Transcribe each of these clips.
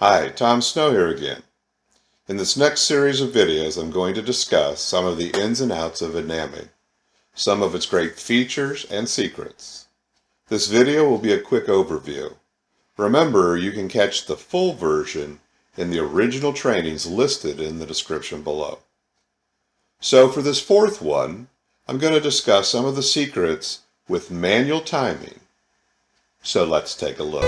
Hi, Tom Snow here again. In this next series of videos, I'm going to discuss some of the ins and outs of Vidnami, some of its great features and secrets. This video will be a quick overview. Remember, you can catch the full version in the original trainings listed in the description below. So for this fourth one, I'm going to discuss some of the secrets with manual timing. So let's take a look.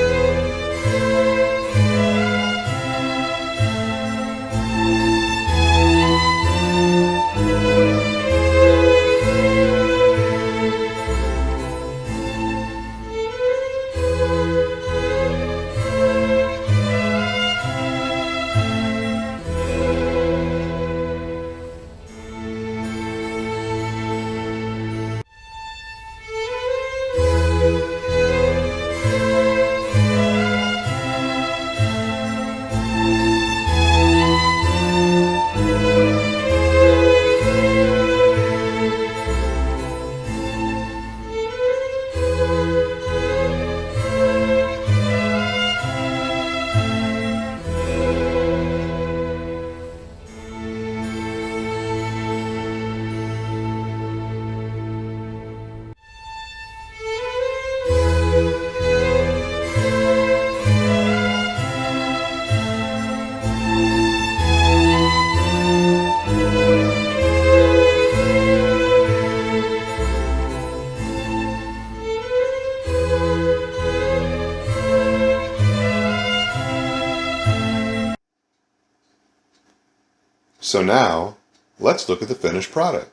So now, let's look at the finished product.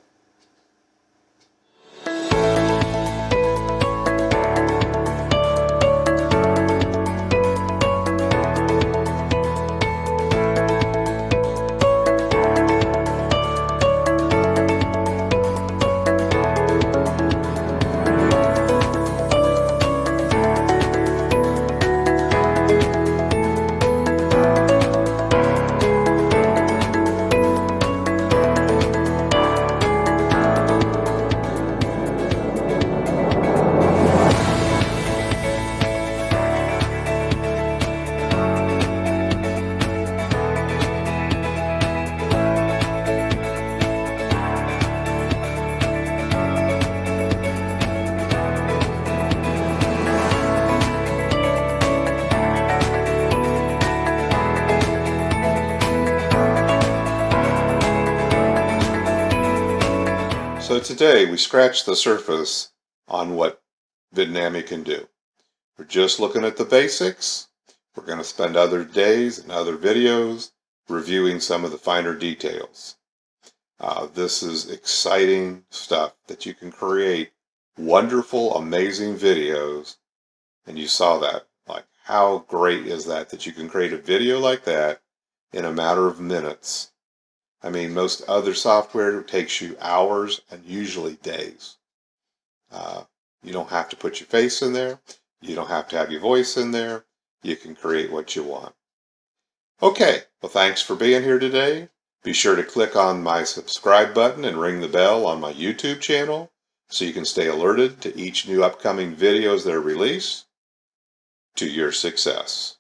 So today we scratched the surface on what Vidnami can do. We're just looking at the basics. We're going to spend other days and other videos reviewing some of the finer details. This is exciting stuff that you can create wonderful, amazing videos. And you saw that. Like, how great is that you can create a video like that in a matter of minutes? I mean, most other software takes you hours and usually days. You don't have to put your face in there. You don't have to have your voice in there. You can create what you want. Okay, well, thanks for being here today. Be sure to click on my subscribe button and ring the bell on my YouTube channel so you can stay alerted to each new upcoming videos that are released. To your success.